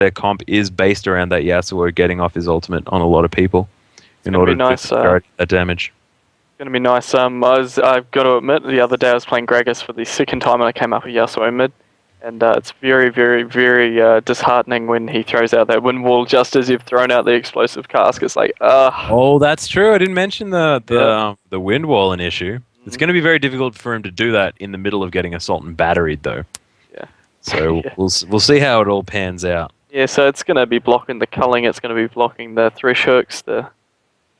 their comp is based around that Yasuo getting off his ultimate on a lot of people in order nice, to guard that damage. Going to be nice. I've got to admit, the other day I was playing Gragas for the second time and I came up with Yasuo mid. And it's very, very, very disheartening when he throws out that wind wall just as you've thrown out the explosive cask. It's like, Oh, that's true. I didn't mention the wind wall an issue. It's going to be very difficult for him to do that in the middle of getting assault and batteried, though. Yeah. So we'll see how it all pans out. Yeah, so it's going to be blocking the culling. It's going to be blocking the thresh hooks. It's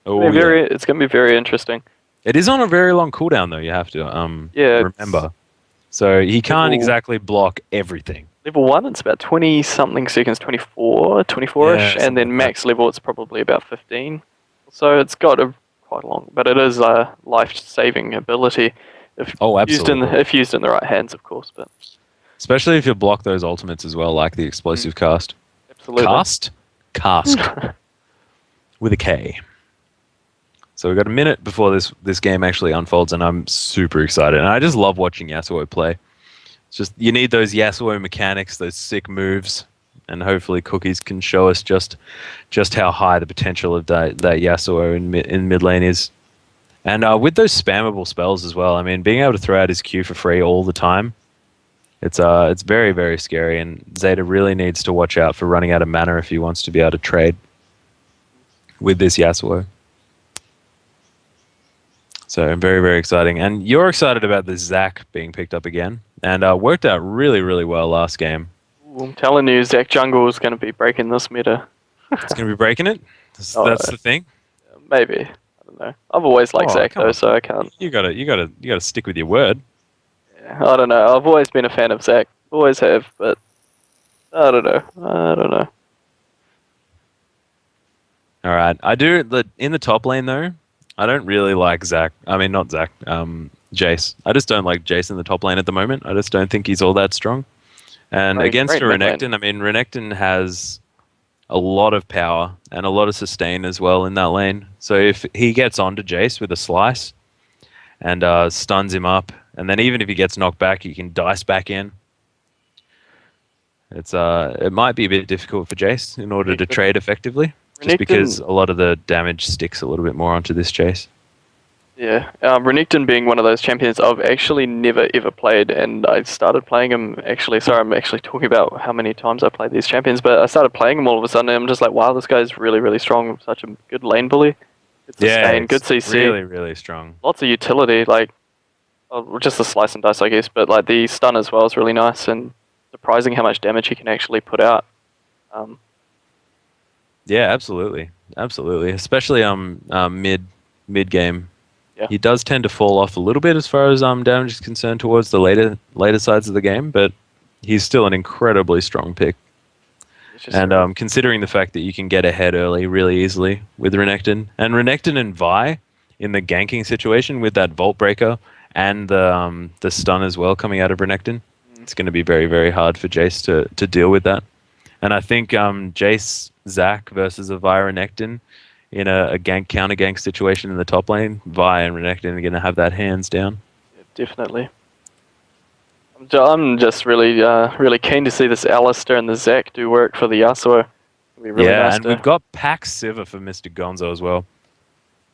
going to be very interesting. It is on a very long cooldown, though. You have to remember. So he can't exactly block everything. Level 1, it's about 20-something seconds, 24-ish, and then max level, it's probably about 15. So it's got quite long, but it is a life-saving ability if used in the right hands, of course. But especially if you block those ultimates as well, like the explosive cast. Absolutely. Cast with a K. So we've got a minute before this game actually unfolds, and I'm super excited. And I just love watching Yasuo play. It's just, you need those Yasuo mechanics, those sick moves, and hopefully Cookies can show us just how high the potential of that Yasuo in mid lane is. And with those spammable spells as well, I mean, being able to throw out his Q for free all the time, it's very, very scary. And Zeta really needs to watch out for running out of mana if he wants to be able to trade with this Yasuo. So very, very exciting. And you're excited about this Zac being picked up again. And worked out really, really well last game. Ooh, I'm telling you, Zac Jungle is going to be breaking this meta. It's going to be breaking it? That's the thing? Maybe. I don't know. I've always liked Zac, though, so I can't. You gotta stick with your word. Yeah, I don't know. I've always been a fan of Zac. Always have, but I don't know. All right. I do. In the top lane, though, I don't really like Zac. I mean, not Zac. Jace. I just don't like Jace in the top lane at the moment. I just don't think he's all that strong. And against Renekton, I mean, Renekton has a lot of power and a lot of sustain as well in that lane. So if he gets onto Jace with a slice and stuns him up, and then even if he gets knocked back, he can dice back in. It might be a bit difficult for Jace in order to trade effectively, just because a lot of the damage sticks a little bit more onto this Jace. Yeah, Renekton being one of those champions I've actually never ever played, and I started playing him actually. Sorry, I'm actually talking about how many times I played these champions, but I started playing him all of a sudden, and I'm just like, wow, this guy's really, really strong. Such a good lane bully. Good sustain, good CC. Really, really strong. Lots of utility, like just the slice and dice, I guess, but like the stun as well is really nice, and surprising how much damage he can actually put out. Yeah, absolutely, especially mid game. Yeah. He does tend to fall off a little bit as far as damage is concerned towards the later sides of the game, but he's still an incredibly strong pick. And considering the fact that you can get ahead early really easily with Renekton, and Vi in the ganking situation with that Vault Breaker and the stun as well coming out of Renekton, it's going to be very, very hard for Jace to deal with that. And I think Jace Zac versus a Vi Renekton in a counter gank situation in the top lane, Vi and Renekton are going to have that hands down. Yeah, definitely. I'm just really really keen to see this Alistair and the Zac do work for the Yasuo. It'll be really nice and we've got Pax Sivir for Mr. Gonzo as well.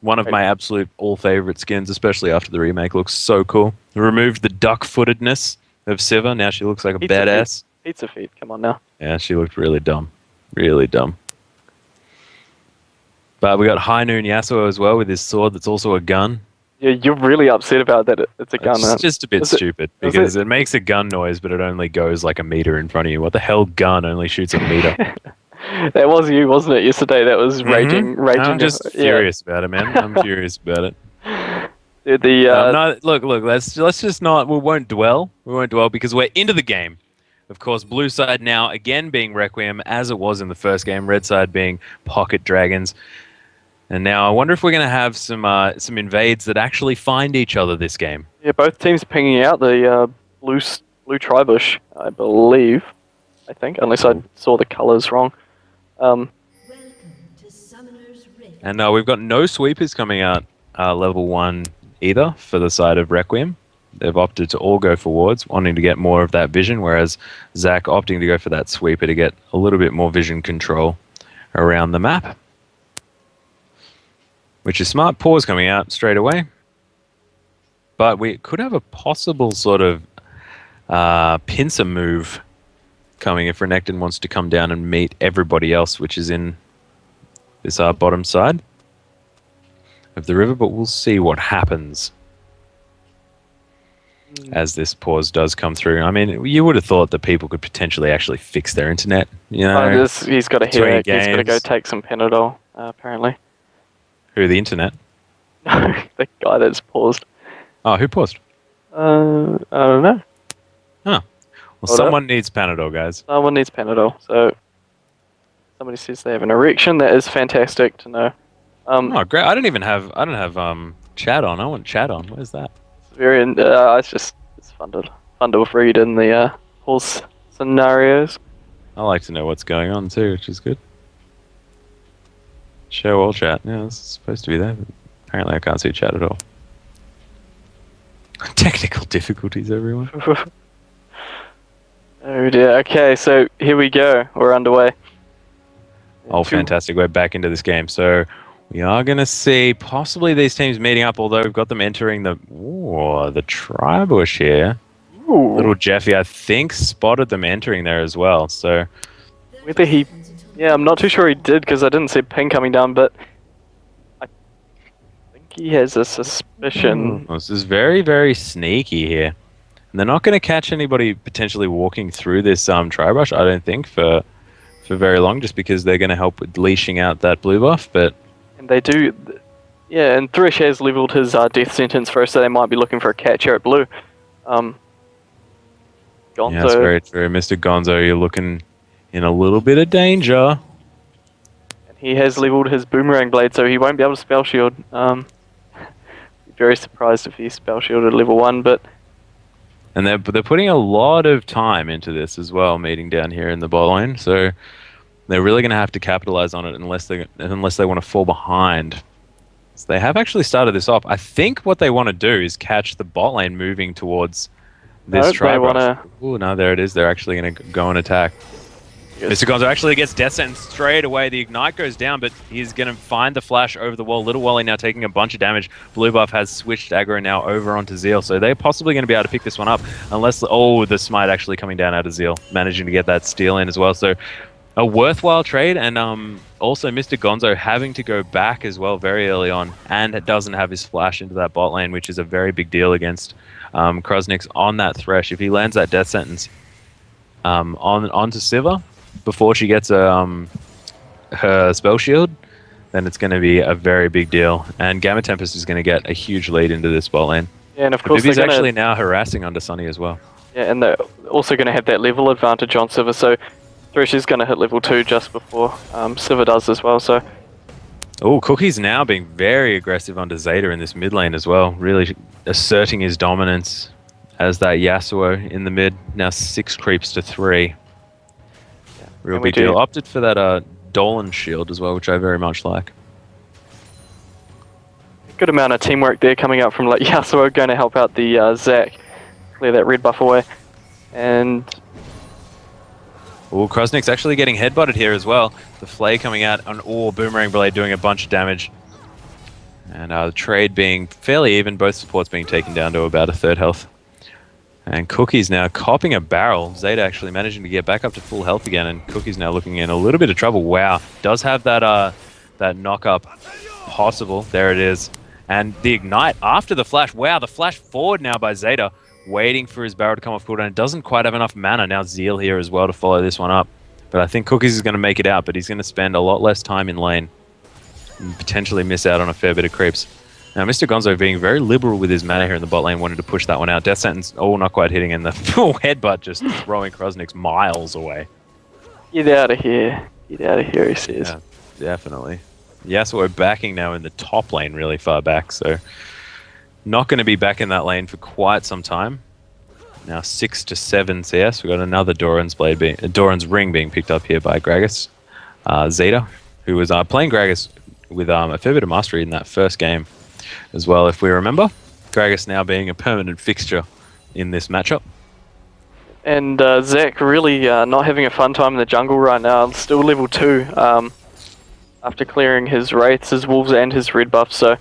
One of my absolute all-favorite skins, especially after the remake. Looks so cool. Removed the duck-footedness of Sivir. Now she looks like a badass. Pizza feet, come on now. Yeah, she looked really dumb. Really dumb. But we got High Noon Yasuo as well with his sword that's also a gun. Yeah, you're really upset about that. It's a gun. It's just a bit stupid because it makes a gun noise, but it only goes like a meter in front of you. What the hell gun only shoots a meter? That was you, wasn't it, yesterday? That was raging. I'm just furious about it, man. I'm furious about it. Look. Let's just not. We won't dwell. Because we're into the game. Of course, blue side now again being Requiem as it was in the first game. Red side being Pocket Dragons. And now I wonder if we're going to have some invades that actually find each other this game. Yeah, both teams pinging out the blue Tribush, I believe. I think, unless I saw the colours wrong. Welcome to Summoner's Rift. And we've got no sweepers coming out level 1 either for the side of Requiem. they've opted to all go for wards, wanting to get more of that vision, whereas Zach opting to go for that sweeper to get a little bit more vision control around the map. Which is smart. Pause coming out straight away. But we could have a possible sort of pincer move coming if Renekton wants to come down and meet everybody else, which is in this bottom side of the river, but we'll see what happens as this pause does come through. I mean, you would have thought that people could potentially actually fix their internet, you know? He's got a between headache. He's got to go games. take some Panadol, apparently. Who, the internet? No, the guy that's paused. Oh, who paused? I don't know. Well, Hold someone needs Panadol, guys. Someone needs Panadol. So somebody says they have an erection. That is fantastic to know. Oh, great! I don't have chat on. I want chat on. Where's that? It's fun to read in the pause scenarios. I like to know what's going on too, which is good. Show all chat. Yeah, it's supposed to be there, but apparently I can't see chat at all. Technical difficulties, everyone. Oh dear. Okay, so here we go. We're underway. Oh, fantastic. We're back into this game. So we are going to see possibly these teams meeting up, although we've got them entering the tri-bush here. Ooh. Little Jeffy, I think, spotted them entering there as well. So Whether he... Yeah, I'm not too sure he did because I didn't see ping coming down, but I think he has a suspicion. Well, this is very, very sneaky here. And they're not going to catch anybody potentially walking through this tri-brush, I don't think, for very long, just because they're going to help with leashing out that blue buff. But And they do... Yeah, and Thresh has leveled his death sentence first, so they might be looking for a catch here at blue. Gonzo... yeah, that's very true. Mr. Gonzo, you're looking in a little bit of danger. He has leveled his boomerang blade, so he won't be able to spell shield. Very surprised if he spell shielded level 1, but... And they're putting a lot of time into this as well, meeting down here in the bot lane. So they're really going to have to capitalize on it unless they want to fall behind. So they have actually started this off. I think what they want to do is catch the bot lane moving towards this tri-brush. Oh, no, there it is. They're actually going to go and attack. Yes. Mr. Gonzo actually gets death sentence straight away. The ignite goes down, but he's going to find the flash over the wall. Little Wally now taking a bunch of damage. Blue buff has switched aggro now over onto Zeal, so they're possibly going to be able to pick this one up unless... Oh, the smite actually coming down out of Zeal, managing to get that steal in as well. So a worthwhile trade, and also Mr. Gonzo having to go back as well very early on, and it doesn't have his flash into that bot lane, which is a very big deal against Krosnix on that Thresh. If he lands that death sentence onto Siva before she gets her spell shield, then it's going to be a very big deal. And Gamma Tempest is going to get a huge lead into this bot lane. Yeah, and of course Vivi's actually now harassing onto Sunny as well. Yeah, and they're also going to have that level advantage on Siva, so Thresh is going to hit level 2 just before Siva does as well, so... Oh, Cookie's now being very aggressive onto Zeta in this mid lane as well, really asserting his dominance as that Yasuo in the mid. Now 6 creeps to 3. Real big deal. Opted for that Dolan shield as well, which I very much like. Good amount of teamwork there coming out from like Yasuo, going to help out the Zac, clear that red buff away. And... Oh, Krosnik's actually getting headbutted here as well. The Flay coming out on Boomerang Blade doing a bunch of damage. And the trade being fairly even, both supports being taken down to about a third health. And Cookie's now copping a barrel. Zeta actually managing to get back up to full health again, and Cookie's now looking in a little bit of trouble. Wow, does have that knock up possible. There it is. And the ignite after the flash. Wow, the flash forward now by Zeta, waiting for his barrel to come off cooldown. Doesn't quite have enough mana. Now Zeal here as well to follow this one up. But I think Cookies is going to make it out, but he's going to spend a lot less time in lane and potentially miss out on a fair bit of creeps. Now, Mr. Gonzo being very liberal with his mana here in the bot lane, wanted to push that one out. Death Sentence, not quite hitting, and the full headbutt just throwing Krosnix miles away. Get out of here. Get out of here, he says. Yeah, definitely. Yasuo backing now in the top lane really far back, so not going to be back in that lane for quite some time. Now 6 to 7 CS. We've got another Doran's ring being picked up here by Gragas. Zeta, who was playing Gragas with a fair bit of mastery in that first game as well, if we remember. Gragas now being a permanent fixture in this matchup. And Zach really not having a fun time in the jungle right now. Still level 2 after clearing his wraiths, his wolves, and his red buff. So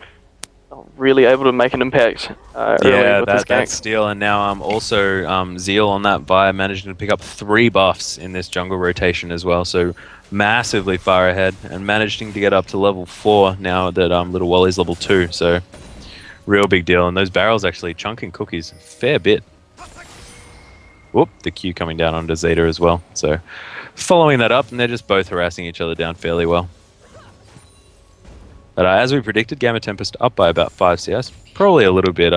not really able to make an impact early with this gank. That's steal. And now also Zeal on that buy, managing to pick up 3 buffs in this jungle rotation as well. So massively far ahead and managing to get up to level 4 now that Little Wally's level 2. So real big deal. And those barrels actually chunking cookies a fair bit. Whoop, the Q coming down onto Zeta as well. So following that up, and they're just both harassing each other down fairly well. But as we predicted, Gamma Tempest up by about 5 CS. Probably a little bit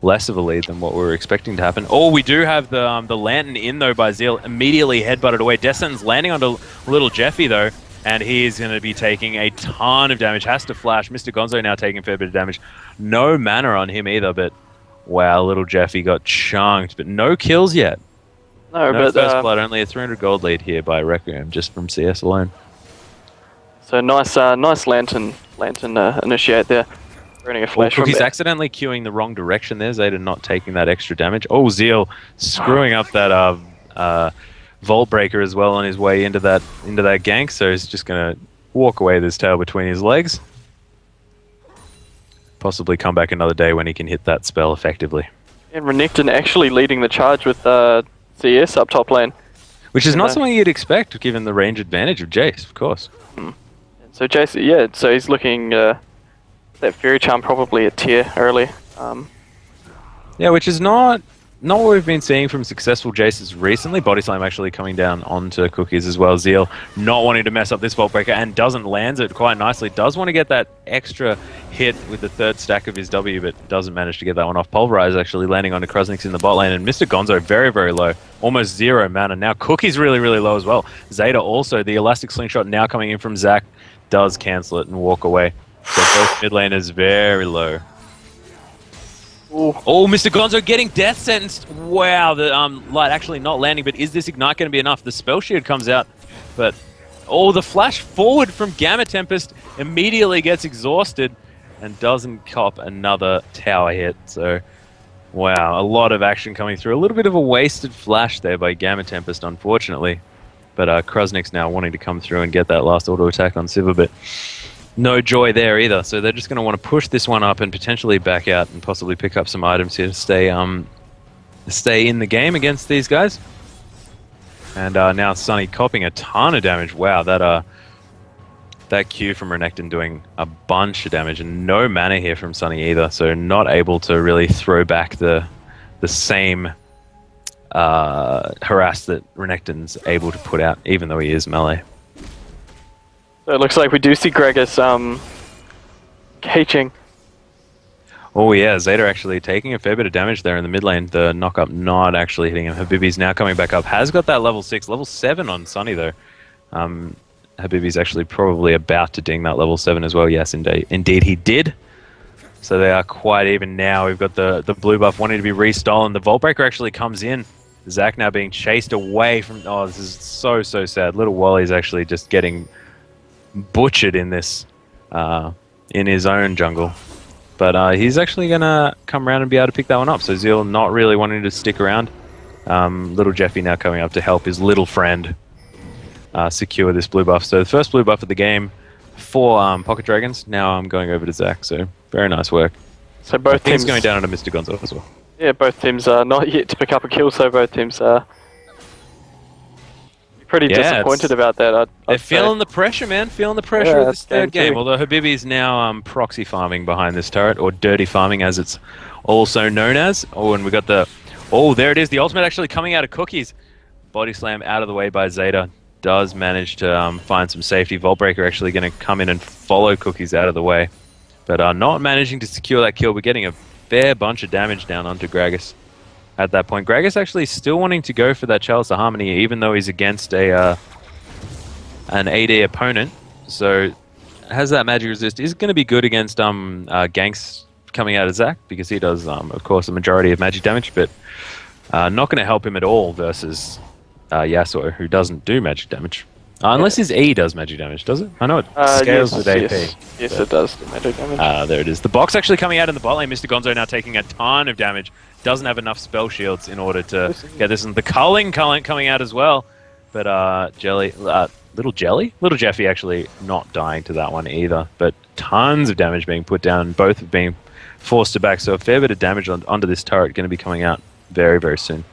less of a lead than what we were expecting to happen. Oh, we do have the Lantern in, though, by Zeal. Immediately headbutted away. Destin's landing onto Little Jeffy, though. And he is going to be taking a ton of damage. Has to flash. Mr. Gonzo now taking a fair bit of damage. No mana on him either, but wow, Little Jeffy got chunked. But no kills yet. No, No but first blood, only a 300 gold lead here by Requiem, just from CS alone. so nice lantern initiate there. Running a flash from He's there. accidentally queuing the wrong direction there. Zeta not taking that extra damage. Oh, Zeal screwing up that Vault Breaker as well on his way into that gank. So he's just gonna walk away with his tail between his legs. Possibly come back another day when he can hit that spell effectively. And Renekton actually leading the charge with CS up top lane. Which is not something you'd expect, given the range advantage of Jace, of course. So Jace, yeah, so he's looking that Fairy Charm probably a tier early. Yeah, which is not what we've been seeing from successful Jaces recently. Body Slam actually coming down onto Cookies as well. Zeal not wanting to mess up this Vault Breaker and doesn't land it quite nicely. Does want to get that extra hit with the 3rd stack of his W, but doesn't manage to get that one off. Pulverize actually landing onto Krusnix in the bot lane, and Mr. Gonzo very, very low. Almost 0 mana. Now Cookie's really, really low as well. Zeta also, the Elastic Slingshot now coming in from Zach, does cancel it and walk away. So both mid laners very low. Ooh. Oh, Mr. Gonzo getting death sentenced. Wow, the light actually not landing, but is this Ignite going to be enough? The Spell Shield comes out, but the flash forward from Gamma Tempest immediately gets exhausted and doesn't cop another tower hit. So, wow, a lot of action coming through. A little bit of a wasted flash there by Gamma Tempest, unfortunately. But Krusnix now wanting to come through and get that last auto attack on Sivir, but no joy there either. So they're just going to want to push this one up and potentially back out and possibly pick up some items here to stay in the game against these guys. And now Sunny copping a ton of damage. Wow, that Q from Renekton doing a bunch of damage, and no mana here from Sunny either. So not able to really throw back the same harass that Renekton's able to put out, even though he is melee. So it looks like we do see Gragas caging. Oh yeah, Zeta actually taking a fair bit of damage there in the mid lane. The knock-up not actually hitting him. Habibi's now coming back up. Has got that level 6. Level 7 on Sunny though. Habibi's actually probably about to ding that level 7 as well. Yes, indeed he did. So they are quite even now. We've got the blue buff wanting to be restolen. The Vault Breaker actually comes in. Zach now being chased away from... Oh, this is so sad. Little Wally's actually just getting butchered in this, in his own jungle. But he's actually going to come around and be able to pick that one up. So Zeal not really wanting to stick around. Little Jeffy now coming up to help his little friend secure this blue buff. So the first blue buff of the game for Pocket Dragons. Now I'm going over to Zach. So very nice work. So both teams going down onto Mr. Gonzo as well. Yeah, both teams are not yet to pick up a kill, so both teams are pretty disappointed about that. They're feeling the pressure, man. Feeling the pressure of this third game. too. Although Habibi's now proxy farming behind this turret, or dirty farming as it's also known as. Oh, and we got the... Oh, there it is. The ultimate actually coming out of Cookies. Body slam out of the way by Zeta. Does manage to find some safety. Vault Breaker actually going to come in and follow Cookies out of the way. But not managing to secure that kill. We're getting a fair bunch of damage down onto Gragas at that point. Gragas actually still wanting to go for that Chalice of Harmony, even though he's against an AD opponent. So has that magic resist. Is going to be good against ganks coming out of Zach, because he does, of course, a majority of magic damage, but not going to help him at all versus Yasuo, who doesn't do magic damage. Unless his E does magic damage, does it? I know it scales with AP. Yes, it does do magic damage. There it is. The box actually coming out in the bot lane. Mr. Gonzo now taking a ton of damage. Doesn't have enough spell shields in order to get this. And the culling coming out as well. But Little Jeffy actually not dying to that one either. But tons of damage being put down. Both have been forced to back. So a fair bit of damage onto this turret going to be coming out very, very soon.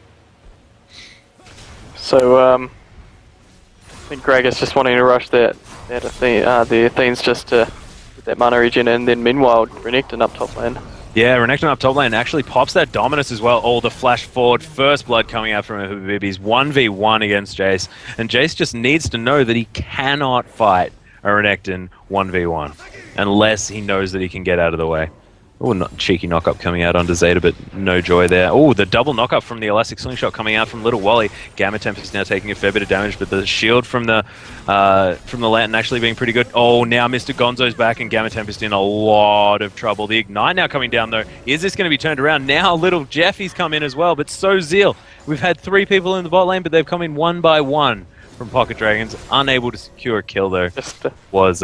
So, I think Greg is just wanting to rush the Athenes just to get that mana regen, and then meanwhile, Renekton up top lane. Yeah, Renekton up top lane actually pops that Dominus as well. Oh, the flash forward, first blood coming out from Habibis, 1v1 against Jace. And Jace just needs to know that he cannot fight a Renekton 1v1 unless he knows that he can get out of the way. Oh, cheeky knock-up coming out onto Zeta, but no joy there. Oh, the double knock-up from the Elastic Slingshot coming out from Little Wally. Gamma Tempest now taking a fair bit of damage, but the shield from the Lantern actually being pretty good. Oh, now Mr. Gonzo's back and Gamma Tempest in a lot of trouble. The Ignite now coming down, though. Is this going to be turned around? Now Little Jeffy's come in as well, but so Zeal. We've had 3 people in the bot lane, but they've come in one by one from Pocket Dragons. Unable to secure a kill, though, was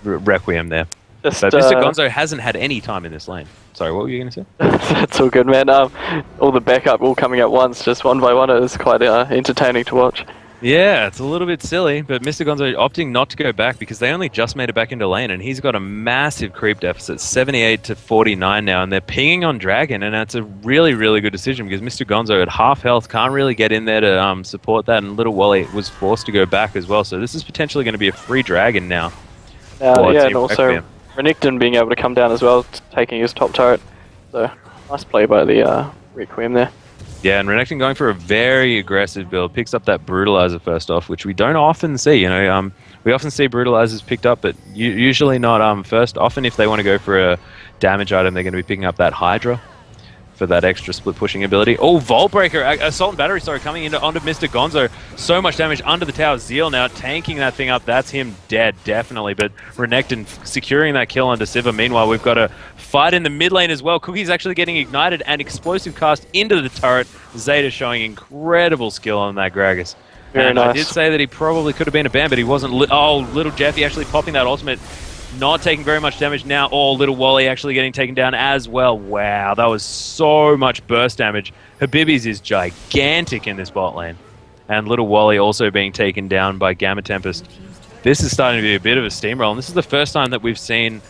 Requiem there. But Mr. Gonzo hasn't had any time in this lane. Sorry, what were you going to say? That's all good, man. All the backup all coming at once, just one by one. It is quite entertaining to watch. Yeah, it's a little bit silly, but Mr. Gonzo opting not to go back because they only just made it back into lane, and he's got a massive creep deficit, 78 to 49 now, and they're pinging on Dragon, and that's a really, really good decision because Mr. Gonzo at half health can't really get in there to support that, and Little Wally was forced to go back as well, so this is potentially going to be a free Dragon now. Yeah, and also Renekton being able to come down as well, taking his top turret. So, nice play by the Requiem there. Yeah, and Renekton going for a very aggressive build. Picks up that Brutalizer first off, which we don't often see. You know, we often see Brutalizers picked up, but usually not first. Often if they want to go for a damage item, they're going to be picking up that Hydra for that extra split pushing ability. Oh, Vault Breaker, Assault and Battery, sorry, coming onto Mr. Gonzo. So much damage under the tower. Zeal now tanking that thing up. That's him dead, definitely. But Renekton securing that kill onto Siva. Meanwhile, we've got a fight in the mid lane as well. Cookie's actually getting ignited and explosive cast into the turret. Zeta showing incredible skill on that Gragas. Very nice. I did say that he probably could have been a ban, but he wasn't. Little Jeffy actually popping that ultimate. Not taking very much damage now. Oh, Little Wally actually getting taken down as well. Wow, that was so much burst damage. Habibis is gigantic in this bot lane. And Little Wally also being taken down by Gamma Tempest. This is starting to be a bit of a steamroll. And this is the first time that we've seen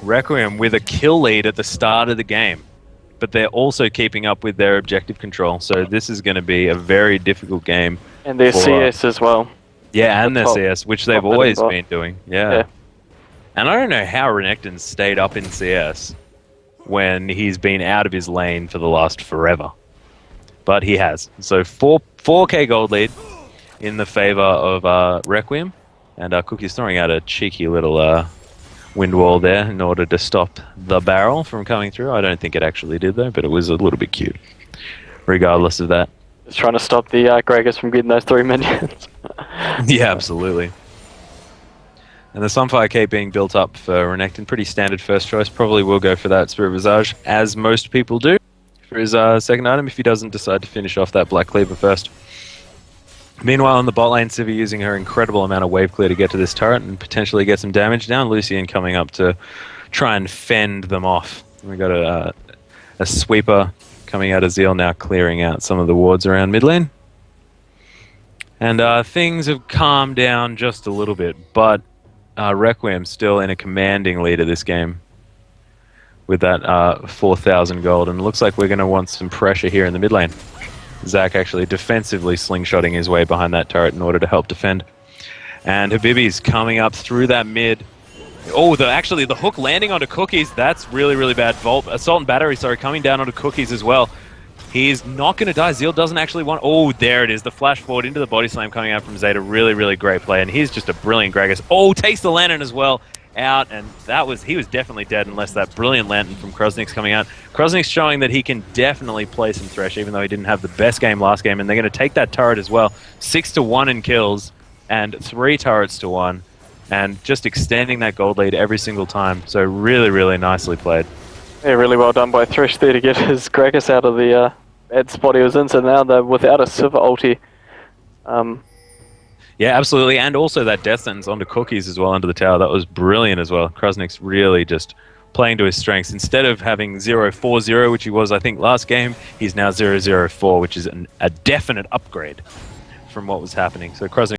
Requiem with a kill lead at the start of the game. But they're also keeping up with their objective control. So this is going to be a very difficult game. And their CS as well. Yeah, and their CS, which they've always been doing. Yeah. And I don't know how Renekton stayed up in CS when he's been out of his lane for the last forever. But he has. So 4K gold lead in the favor of Requiem. And Cookie's throwing out a cheeky little wind wall there in order to stop the barrel from coming through. I don't think it actually did, though, but it was a little bit cute. Regardless of that. Just trying to stop the Gragas from getting those 3 minions. Yeah, absolutely. And the Sunfire Cape being built up for Renekton, pretty standard first choice. Probably will go for that Spirit Visage, as most people do, for his second item, if he doesn't decide to finish off that Black Cleaver first. Meanwhile, in the bot lane, Civi using her incredible amount of wave clear to get to this turret and potentially get some damage down. Lucian coming up to try and fend them off. We got a sweeper coming out of Zeal now, clearing out some of the wards around mid lane. And things have calmed down just a little bit, but Requiem still in a commanding lead of this game with that 4,000 gold. And it looks like we're going to want some pressure here in the mid lane. Zach actually defensively slingshotting his way behind that turret in order to help defend. And Habibis coming up through that mid. Oh, actually the hook landing onto Cookies. That's really, really bad. Assault and Battery, sorry, coming down onto Cookies as well. He's not going to die. Zeal doesn't actually want... Oh, there it is. The flash forward into the body slam coming out from Zeta. Really, really great play. And he's just a brilliant Gragas. Oh, takes the Lantern as well out. And he was definitely dead unless that brilliant Lantern from Krosnik's coming out. Krosnik's showing that he can definitely play some Thresh, even though he didn't have the best game last game. And they're going to take that turret as well. 6-1 in kills and 3 turrets to 1. And just extending that gold lead every single time. So really, really nicely played. Yeah, really well done by Thresh there to get his Gragas out of the bad spot he was in. So now they're without a Silver ulti. Yeah, absolutely. And also that death sentence onto Cookies as well under the tower. That was brilliant as well. Krasnik's really just playing to his strengths. Instead of having 0-4-0, which he was, I think, last game, he's now 0-0-4, which is a definite upgrade from what was happening. So Krasnik